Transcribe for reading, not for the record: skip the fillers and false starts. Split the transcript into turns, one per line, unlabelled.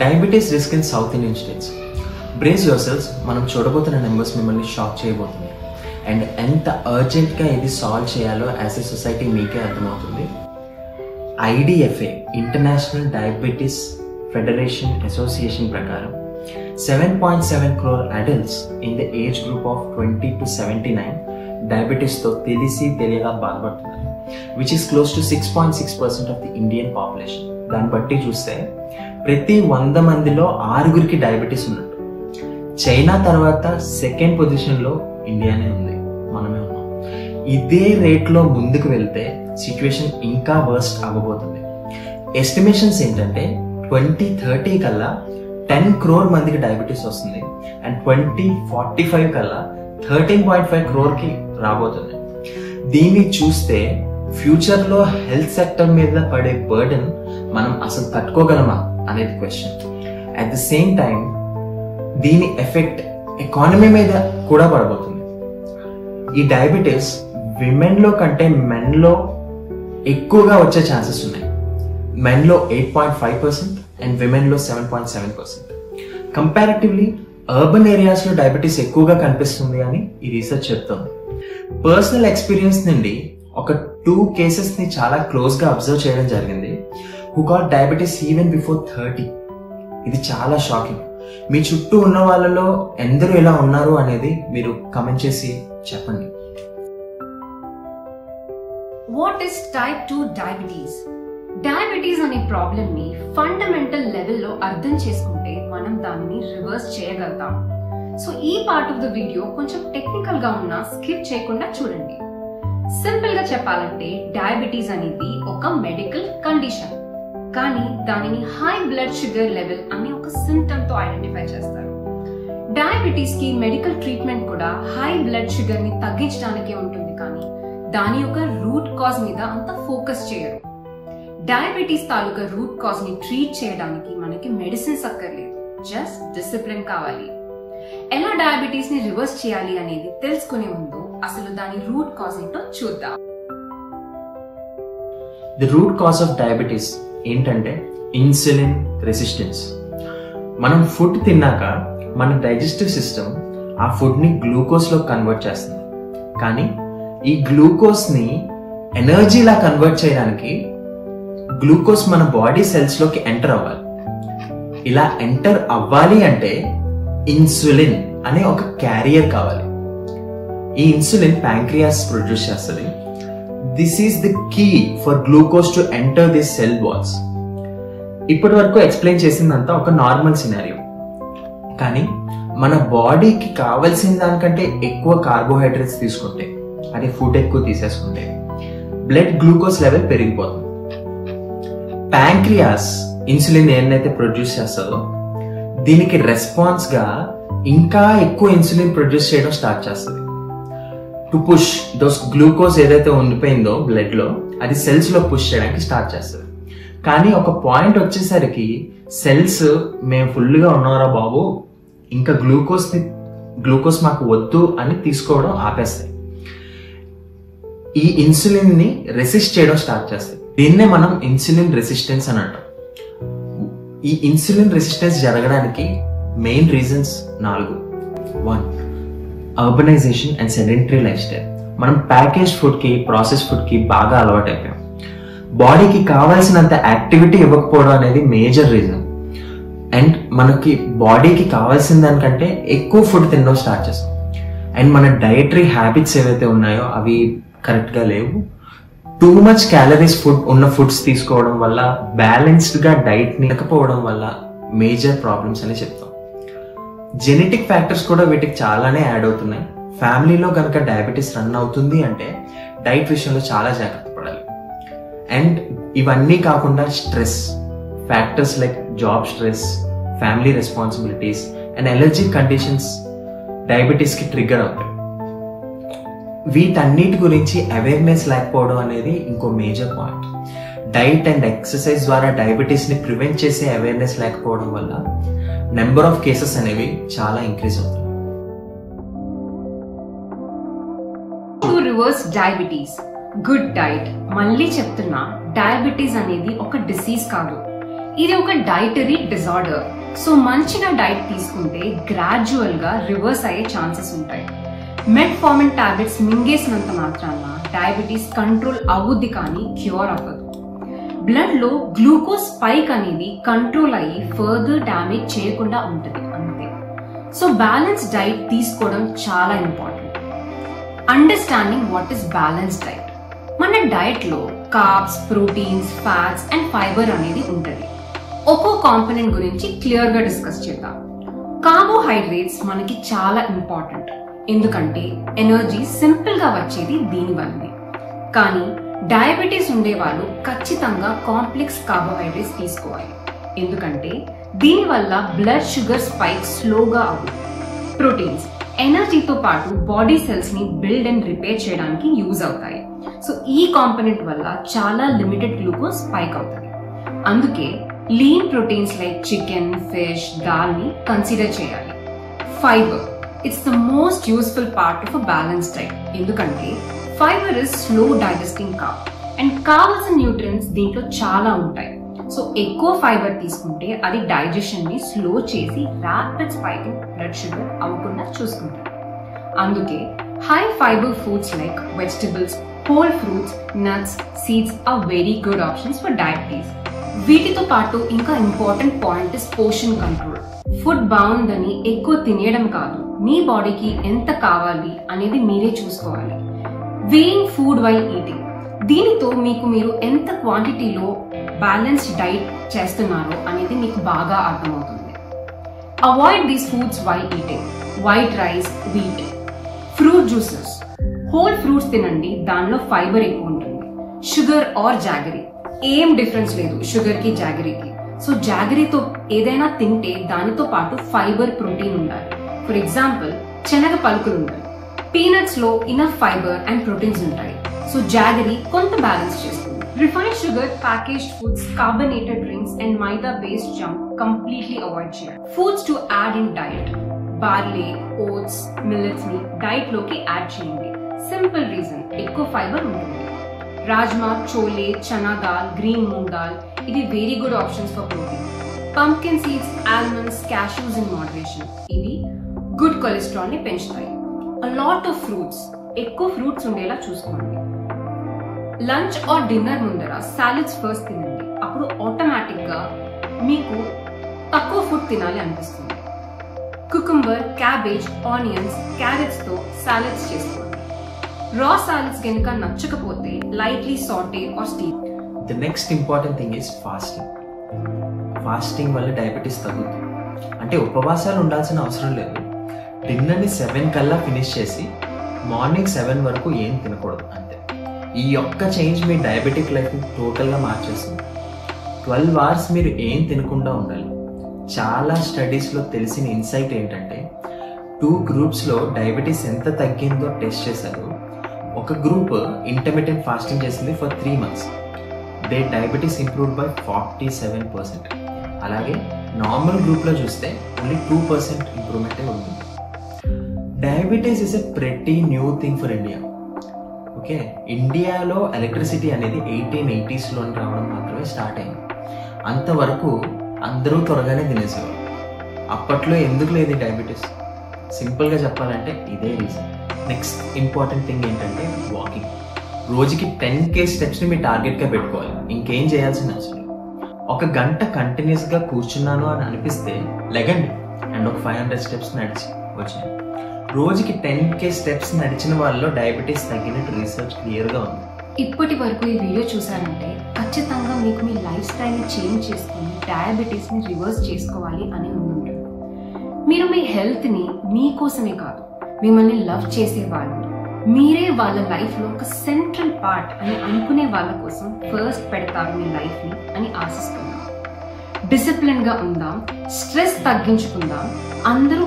Diabetes risk in south Indian states. Brace your cells, మనం చూడబోతున్న numbers మిమ్మల్ని shock చేయబోతుంది. And ఎంత అర్జెంట్గా ఇది సాల్వ్ చేయాలో యాజ్ ఎ సొసైటీ మీకే అర్థమవుతుంది. IDFA international diabetes federation association ప్రకారం 7.7 crore adults in the age group of 20 to 79 డయాబెటీస్తో తెలియక బాధపడుతున్నారు, which is close to 6.6% of the Indian population. దాన్ని బట్టి చూస్తే ప్రతి 100 మందిలో 6 డయాబెటీస్ ఉన్నట్టు. చైనా తర్వాత సెకండ్ పొజిషన్లో ఇండియానే ఉంది, మనమే ఉన్నాం. ఇదే రేట్లో ముందుకు వెళ్తే సిచ్యువేషన్ ఇంకా వర్స్ట్ అవ్వబోతుంది. ఎస్టిమేషన్స్ ఏంటంటే 2030 కల్లా 10 crore మందికి డయాబెటీస్ వస్తుంది అండ్ 2045 కల్లా 13.5 crore రాబోతుంది. దీన్ని చూస్తే ఫ్యూచర్లో హెల్త్ సెక్టర్ మీద పడే బర్డెన్ మనం అసలు తట్టుకోగలమా అనేది question. At the same time దీని ఎఫెక్ట్ ఎకానమీ మీద కూడా పడబోతుంది. ఈ డయాబెటీస్ విమెన్లో కంటే మెన్లో ఎక్కువగా వచ్చే ఛాన్సెస్ ఉన్నాయి. మెన్లో 8.5% అండ్ విమెన్లో 7.7%. కంపారిటివ్లీ అర్బన్ ఏరియాస్లో డయాబెటీస్ ఎక్కువగా కనిపిస్తుంది అని ఈ రీసెర్చ్ చెప్తుంది. పర్సనల్ ఎక్స్పీరియన్స్ నుండి ఒక 2 కేసెస్ని చాలా క్లోజ్గా అబ్జర్వ్ చేయడం జరిగింది. Who got diabetes even before 30. ఇది చాలా షాకింగ్. మీ చుట్టూ ఉన్న వాళ్ళలో ఎందరూ ఎలా ఉన్నారు అనేది మీరు కమెంట్ చేసి చెప్పండి.
What is type 2 diabetes? Diabetes అనే ప్రాబ్లమ్ ని ఫండమెంటల్ లెవెల్లో అర్థం చేసుకుంటే మనం దానిని రివర్స్ చేయగలుగుతాం. సో ఈ పార్ట్ ఆఫ్ ద వీడియో కొంచెం టెక్నికల్ గా ఉన్నా స్కిప్ చేయకుండా చూడండి. సింపుల్ గా చెప్పాలంటే డయాబెటీస్ అనేది ఒక మెడికల్ కండిషన్, కానీ దానిని హై బ్లడ్ షుగర్ లెవెల్ అనే ఒక సింప్టమ్ తో ఐడెంటిఫై చేస్తారు. డయాబెటీస్ కి మెడికల్ ట్రీట్మెంట్ కూడా హై బ్లడ్ షుగర్ ని తగ్గించడానికే ఉంటుంది, కానీ దాని యొక్క రూట్ కాజ్ మీద అంత ఫోకస్ చేయరు. డయాబెటీస్ తాలూకా రూట్ కాజ్ ని ట్రీట్ చేయడానికి మనకి మెడిసిన్స్ అక్కర్లేదు, జస్ట్ డిసిప్లిన్ కావాలి. ఎలా డయాబెటీస్ ని రివర్స్ చేయాలి అనేది తెలుసుకునే ముందు అసలు దాని రూట్ కాజ్ ఏంటో చూద్దాం.
The root cause of diabetes ఏంటంటే ఇన్సులిన్ రెసిస్టెన్స్. మనం ఫుడ్ తిన్నాక మన డైజెస్టివ్ సిస్టమ్ ఆ ఫుడ్ ని గ్లూకోజ్ లో కన్వర్ట్ చేస్తుంది, కానీ ఈ గ్లూకోజ్ ని ఎనర్జీలా కన్వర్ట్ చేయడానికి గ్లూకోజ్ మన బాడీ సెల్స్ లోకి ఎంటర్ అవ్వాలి. ఇలా ఎంటర్ అవ్వాలి అంటే ఇన్సులిన్ అనే ఒక క్యారియర్ కావాలి. ఈ ఇన్సులిన్ ప్యాంక్రియాస్ ప్రొడ్యూస్ చేస్తుంది. This is the key for glucose to enter this cell walls. ఇప్పటి వరకు ఎక్స్ప్లెయిన్ చేసిందంతా ఒక నార్మల్ సినారియో, కానీ మన బాడీకి కావాల్సిన దానికంటే ఎక్కువ కార్బోహైడ్రేట్స్ తీసుకుంటే, అదే ఫుడ్ ఎక్కువ తీసేసుకుంటే బ్లడ్ గ్లూకోజ్ లెవెల్ పెరిగిపోతుంది. ప్యాంక్రియాస్ ఇన్సులిన్ ఏదైతే ప్రొడ్యూస్ చేస్తుందో దీనికి రెస్పాన్స్ గా ఇంకా ఎక్కువ ఇన్సులిన్ ప్రొడ్యూస్ చేయడం స్టార్ట్ చేస్తుంది. టు పుష్ దోస్ గ్లూకోజ్ ఏదైతే ఉండిపోయిందో బ్లడ్ లో, అది సెల్స్ లో పుష్ చేయడానికి స్టార్ట్ చేస్తుంది. కానీ ఒక పాయింట్ వచ్చేసరికి సెల్స్ మేము ఫుల్ గా ఉన్నారా బాబు, ఇంకా గ్లూకోజ్ మాకు వద్దు అని తీసుకోవడం ఆపేస్తాయి. ఈ ఇన్సులిన్ ని రెసిస్ట్ చేయడం స్టార్ట్ చేస్తాయి. దీన్నే మనం ఇన్సులిన్ రెసిస్టెన్స్ అని అంటాం. ఈ ఇన్సులిన్ రెసిస్టెన్స్ జరగడానికి main reasons 4. 1. Urbanisation and sedentary life style. మనం ప్యాకేజ్ ఫుడ్ కి, ప్రాసెస్ ఫుడ్ కి బాగా అలవాటు అయిపోయాం. బాడీకి కావాల్సినంత యాక్టివిటీ ఇవ్వకపోవడం అనేది మేజర్ రీజన్. అండ్ మనకి బాడీకి కావాల్సిన దానికంటే ఎక్కువ ఫుడ్ తినడం స్టార్ట్ చేస్తాం. అండ్ మన డైటరీ హ్యాబిట్స్ ఏవైతే ఉన్నాయో అవి కరెక్ట్ గా లేవు. టూ మచ్ క్యాలరీస్ ఉన్న ఫుడ్స్ తీసుకోవడం వల్ల, బ్యాలెన్స్డ్ గా డైట్ లేకపోవడం వల్ల మేజర్ ప్రాబ్లమ్స్ అని చెప్తాం. జెనెటిక్ ఫ్యాక్టర్స్ కూడా వీటికి చాలానే యాడ్ అవుతున్నాయి. ఫ్యామిలీలో కనుక డయాబెటీస్ రన్ అవుతుంది అంటే డైట్ విషయంలో చాలా జాగ్రత్త పడాలి. అండ్ ఇవన్నీ కాకుండా stress factors like job stress, family responsibilities and allergic conditions diabetes కి ట్రిగ్గర్ అవుతాయి. వీటన్నిటి గురించి అవేర్నెస్ లేకపోవడం అనేది ఇంకో major point. Diet and exercise ద్వారా డయాబెటీస్ ని ప్రివెంట్ చేసే అవేర్నెస్ లేకపోవడం వల్ల నెంబర్ ఆఫ్ కేసెస్ అనేవి చాలా ఇంక్రీజ్ అవుతాయి.
To reverse diabetes, good diet. మళ్ళీ చెప్తున్నా, డయాబెటీస్ అనేది ఒక డిసీజ్ కాదు, ఇది ఒక డైటరీ డిజార్డర్. సో మంచిగా డైట్ తీసుకుంటే గ్రాడ్యువల్ గా రివర్స్ అయ్యే ఛాన్సెస్ ఉంటాయి. మెట్ఫార్మిన్ టాబ్లెట్స్ మింగేసినంత మాత్రాన డయాబెటీస్ కంట్రోల్ అవుద్ది కానీ క్యూర్ అవ్వదు. బ్లడ్ లో గ్లూకోజ్ స్పైక్ అనేది కంట్రోల్ అయ్యి ఫర్దర్ డ్యామేజ్ చేయకుండా ఉంటుంది అంతే. సో బ్యాలెన్స్ డైట్ తీసుకోవడం చాలా important. Understanding what is balance diet. మన డైట్ లో carbs, proteins, fats and fibre అనేది ఉంటుంది. ఒక్కో కాంపోనెంట్ గురించి క్లియర్ గా డిస్కస్ చేద్దాం. కార్బోహైడ్రేట్స్ మనకి చాలా ఇంపార్టెంట్, ఎందుకంటే ఎనర్జీ సింపుల్ గా వచ్చేది దీని వల్లనే. కానీ డయాబెటీస్ ఉండే వాళ్ళు ఖచ్చితంగా కాంప్లెక్స్ కార్బోహైడ్రేట్స్ తీసుకోవాలి, ఎందుకంటే దీని వల్ల బ్లడ్ షుగర్ స్పైక్ స్లోగా అవుతుంది. ప్రోటీన్స్ ఎనర్జీతో పాటు బాడీ సెల్స్ ని బిల్డ్ అండ్ రిపేర్ చేయడానికి యూజ్ అవుతాయి. సో ఈ కాంపోనెంట్ వల్ల చాలా లిమిటెడ్ గ్లూకోజ్ స్పైక్ అవుతుంది. అందుకే lean proteins like chicken, fish, దాల్ ని కన్సిడర్ చేయాలి. Fibre it's the most useful part of a balance diet, ఎందుకంటే fibre is slow digesting carb and కావాల్సిన న్యూట్రియన్స్ దీంట్లో చాలా ఉంటాయి. సో ఎక్కువ ఫైబర్ తీసుకుంటే అది డైజెషన్ ని స్లో చేసి ర్యాపిడ్ స్పైకింగ్ బ్లడ్ షుగర్ అవ్వకుండా చూసుకుంటారు. అందుకే high fibre foods like vegetables, whole fruits, nuts, seeds are very good options for diabetes. వీటితో పాటు ఇంకా important point is portion control. Food బాగుందని ఎక్కువ తినేయడం కాదు, మీ బాడీకి ఎంత కావాలి అనేది మీరే చూసుకోవాలి. వేయింగ్ ఫుడ్ వైల్ ఈటింగ్, దీనితో మీరు ఎంత క్వాంటిటీలో బ్యాలెన్స్డ్ డైట్ చేస్తున్నారో అనేది మీకు బాగా అర్థమవుతుంది. Avoid these foods while eating. White rice, wheat, fruit juices, whole fruits తినండి, దానిలో ఫైబర్ ఎక్కువ ఉంటుంది. షుగర్ ఆర్ జాగరీ, ఏం డిఫరెన్స్ లేదు షుగర్ కి జాగరీకి. సో జాగరీతో ఏదైనా తింటే దానితో పాటు ఫైబర్, ప్రోటీన్ ఉండాలి. ఫర్ ఎగ్జాంపుల్ శనగ పలుకులు ఉండాలి. పీనట్స్ లో ఇనఫ్ ఫైబర్ అండ్ ప్రోటీన్స్ ఉంటాయి. సో జాగరీ కొంత బ్యాలెన్స్ చేస్తుంది. Refined sugar, packaged foods, carbonated drinks and maida based junk completely avoid చేయాలి. Foods to add in diet, barley, oats, millets ని డైట్ లోకి యాడ్ చేయండి. సింపుల్ రీజన్, ఎక్కువ fibre ఉంటుంది. Rajma, chole, chana dal, green moong dal, ఇది very good options for protein. Pumpkin seeds, almonds, cashews in moderation, ఇవి good cholesterol ని పెంచుతాయి. అ లాట్ ఆఫ్ ఫ్రూట్స్, ఎక్కువ ఫ్రూట్స్ ఉండేలా చూసుకోండి. లంచ్ ఆర్ డిన్నర్ ముందర సాలెడ్స్ ఫస్ట్ తినండి, అప్పుడు ఆటోమేటిక్ గా మీకు తక్కువ ఫుడ్ తినాలి అనిపిస్తుంది. కుకుంబర్, క్యాబేజ్, ఆనియన్స్, క్యారెట్స్ తో సాలెడ్స్ చేసుకోండి. రా సాలెడ్స్ కనుక నచ్చకపోతే lightly saute or steam.
The next important thing is fasting. Fasting వల్ల డయాబెటీస్ తగ్గుతుంది. అంటే ఉపవాసాలు ఉండాల్సిన అవసరం లేదు. డిన్నర్ని 7 కల్లా ఫినిష్ చేసి మార్నింగ్ 7 వరకు ఏం తినకూడదు అంతే. ఈ ఒక్క చేంజ్ మీ డయాబెటిక్ లైఫ్ని టోటల్గా మార్చేస్తుంది. 12 అవర్స్ మీరు ఏం తినకుండా ఉండాలి. చాలా స్టడీస్లో తెలిసిన ఇన్సైట్ ఏంటంటే 2 గ్రూప్స్లో డయాబెటీస్ ఎంత తగ్గిందో టెస్ట్ చేశారు. ఒక గ్రూప్ ఇంటర్మిటెంట్ ఫాస్టింగ్ చేసింది for 3 months. They diabetes improved by 47%. అలాగే నార్మల్ గ్రూప్లో చూస్తే ఓన్లీ 2% ఇంప్రూవ్మెంటే ఉంటుంది. Diabetes is a pretty new thing for India. Okay, ఇండియాలో ఎలక్ట్రిసిటీ అనేది 1880sలో రావడం మాత్రమే స్టార్ట్ అయింది. అంతవరకు అందరూ త్వరగానే తినేసేవారు. అప్పట్లో ఎందుకు లేదు డయాబెటీస్? సింపుల్గా చెప్పాలంటే ఇదే రీజన్. నెక్స్ట్ ఇంపార్టెంట్ థింగ్ ఏంటంటే వాకింగ్. రోజుకి 10K స్టెప్స్ని మీ టార్గెట్గా పెట్టుకోవాలి. ఇంకేం చేయాల్సిన అవసరం. 1 గంట కంటిన్యూస్గా కూర్చున్నాను అని అనిపిస్తే లెగండి అండ్ ఒక 500 స్టెప్స్ నడిచి వచ్చాయి. రోజుకి 10K స్టెప్స్ నడిచిన వాళ్ళలో డయాబెటీస్ తగ్గినట్టు రీసెర్చ్ క్లియర్గా ఉంది.
ఇప్పటి వరకు ఈ వీడియో చూసారంటే ఖచ్చితంగా మీకు మీ లైఫ్ స్టైల్ని చేంజ్ చేసుకుని డయాబెటీస్ని రివర్స్ చేసుకోవాలి అని ఉంటుంది. మీరు మీ హెల్త్ని మీకోసమే కాదు, మిమ్మల్ని లవ్ చేసే వాళ్ళు, మీరే వాళ్ళ లైఫ్లో ఒక సెంట్రల్ పార్ట్ అని అనుకునే వాళ్ళ కోసం ఫస్ట్ పెడతారు మీ లైఫ్ని అని ఆశిస్తున్నాం. డిసిప్లిన్గా ఉందాం, స్ట్రెస్ తగ్గించుకుందాం, అందరూ